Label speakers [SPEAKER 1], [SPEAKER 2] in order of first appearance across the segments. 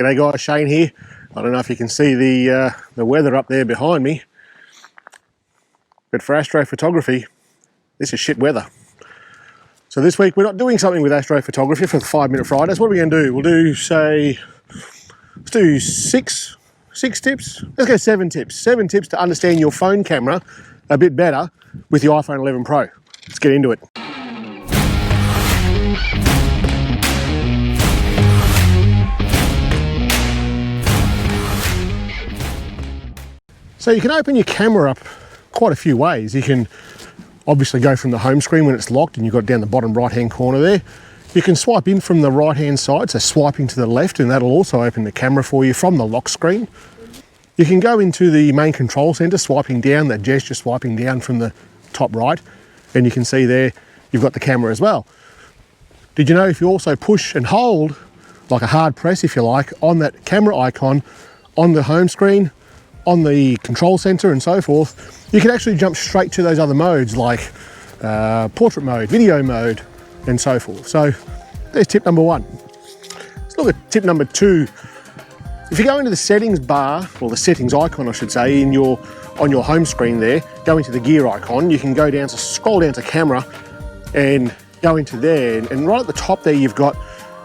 [SPEAKER 1] G'day guys, Shane here. I don't know if you can see the weather up there behind me, but for astrophotography, this is shit weather. So this week we're not doing something with astrophotography for the 5 Minute Fridays. What are we going to do? We'll do, say, let's do six tips. Let's go 7 tips. 7 tips to understand your phone camera a bit better with the iPhone 11 Pro. Let's get into it. So you can open your camera up quite a few ways. You can obviously go from the home screen when it's locked and you've got down the bottom right hand corner there. You can swipe in from the right hand side, so swiping to the left, and that'll also open the camera for you from the lock screen. You can go into the main control center, swiping down, that gesture swiping down from the top right, and you can see there you've got the camera as well. Did you know if you also push and hold, like a hard press if you like, on that camera icon on the home screen, on the control center and so forth, you can actually jump straight to those other modes like portrait mode, video mode and so forth. So there's tip number 1. Let's look at tip number 2. If you go into the settings bar, or the settings icon I should say, on your home screen there, go into the gear icon, you can go down to scroll down to camera and go into there, and right at the top there you've got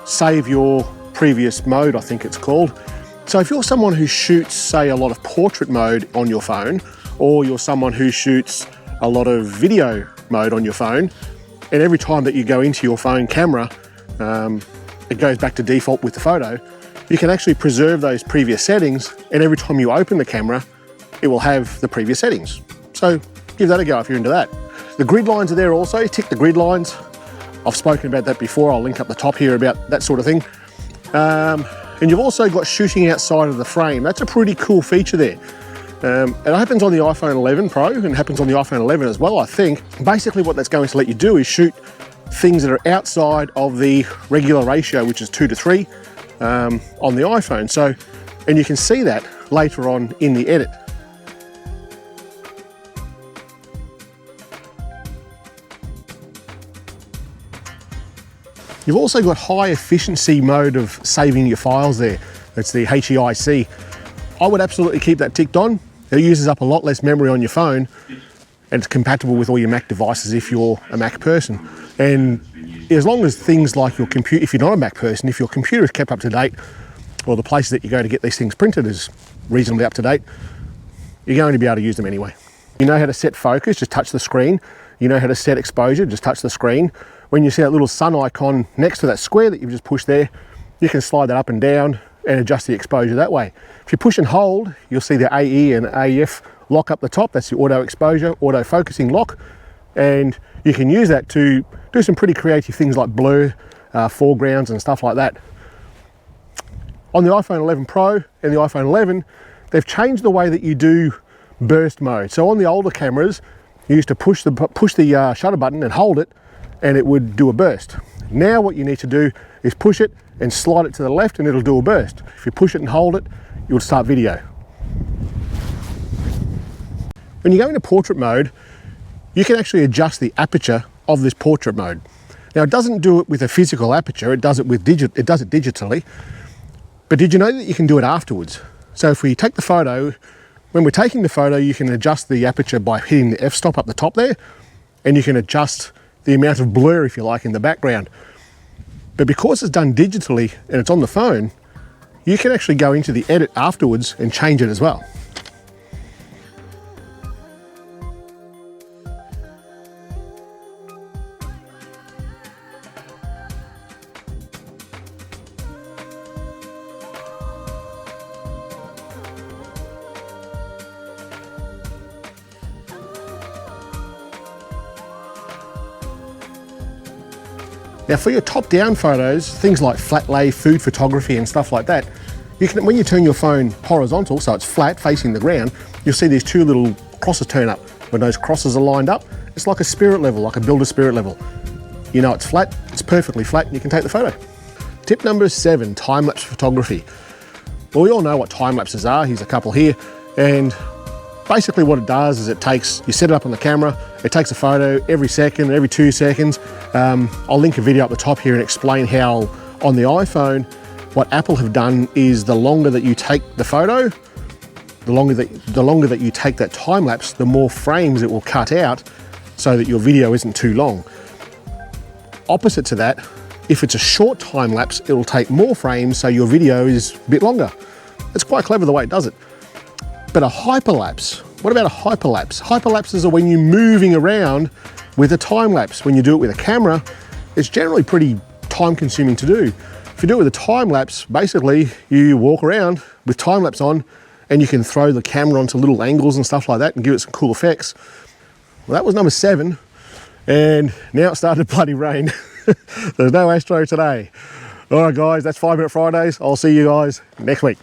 [SPEAKER 1] save your previous mode, I think it's called. So if you're someone who shoots, say, a lot of portrait mode on your phone, or you're someone who shoots a lot of video mode on your phone, and every time that you go into your phone camera, it goes back to default with the photo, you can actually preserve those previous settings, and every time you open the camera, it will have the previous settings. So give that a go if you're into that. The grid lines are there also, tick the grid lines. I've spoken about that before, I'll link up the top here about that sort of thing. And you've also got shooting outside of the frame. That's a pretty cool feature there. It happens on the iPhone 11 Pro and it happens on the iPhone 11 as well, I think. Basically what that's going to let you do is shoot things that are outside of the regular ratio, which is 2:3 on the iPhone. So, and you can see that later on in the edit. You've also got high efficiency mode of saving your files there. That's the HEIC. I would absolutely keep that ticked on. It uses up a lot less memory on your phone and it's compatible with all your Mac devices if you're a Mac person. And as long as things like your computer, if you're not a Mac person, if your computer is kept up to date, or the places that you go to get these things printed is reasonably up to date, you're going to be able to use them anyway. You know how to set focus, just touch the screen. You know how to set exposure, just touch the screen. When you see that little sun icon next to that square that you've just pushed there, you can slide that up and down and adjust the exposure that way. If you push and hold, you'll see the AE and AF lock up the top. That's the auto exposure, auto focusing lock. And you can use that to do some pretty creative things like blur, foregrounds and stuff like that. On the iPhone 11 Pro and the iPhone 11, they've changed the way that you do burst mode. So on the older cameras, you used to push the shutter button and hold it, and it would do a burst. Now what you need to do is push it and slide it to the left and it'll do a burst. If you push it and hold it, you'll start video. When you go into portrait mode, you can actually adjust the aperture of this portrait mode. Now it doesn't do it with a physical aperture, it does it digitally. But did you know that you can do it afterwards? So if we take the photo, when we're taking the photo, you can adjust the aperture by hitting the f-stop up the top there, and you can adjust the amount of blur, if you like, in the background. But because it's done digitally and it's on the phone, you can actually go into the edit afterwards and change it as well. Now for your top-down photos, things like flat lay, food photography and stuff like that, you can, when you turn your phone horizontal, so it's flat facing the ground, you'll see these 2 little crosses turn up. When those crosses are lined up, it's like a spirit level, like a builder spirit level. You know it's flat, it's perfectly flat, and you can take the photo. Tip number 7, time-lapse photography. Well, we all know what time lapses are. Here's a couple here, and basically what it does is you set it up on the camera, it takes a photo every second, every 2 seconds. I'll link a video up the top here and explain how on the iPhone, What Apple have done is the longer that you take the photo, the longer that you take that time lapse, the more frames it will cut out so that your video isn't too long. Opposite to that, if it's a short time lapse, it will take more frames so your video is a bit longer. It's quite clever the way it does it. But a hyperlapse, what about a hyperlapse? Hyperlapses are when you're moving around with a time lapse. When you do it with a camera, it's generally pretty time consuming to do. If you do it with a time lapse, basically you walk around with time lapse on and you can throw the camera onto little angles and stuff like that and give it some cool effects. Well, that was number 7, and now it started to bloody rain. There's no Astro today. All right, guys, that's 5 Minute Fridays. I'll see you guys next week.